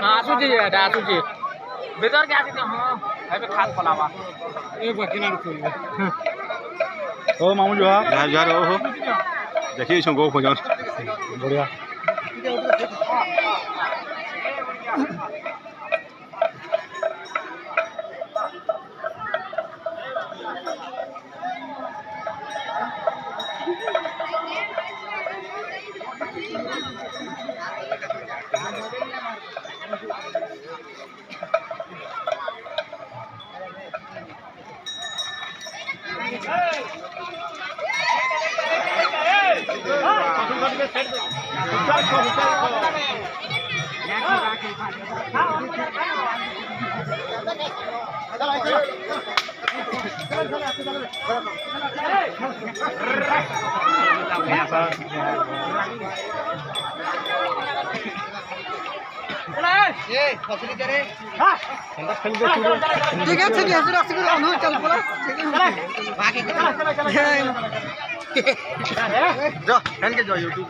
आसुची आसुची भीतर के आसी हां भाई खाद फलावा एक बार किनारे खोल ओ मामू जो है यार ओ देखिए इसको गो खोजन बढ़िया ঠিক আছে ঠিক আছে রাস্তা করে অন্য চল পড়া ঠিক আছে যা ফ্যান কে যাও ইউটিউব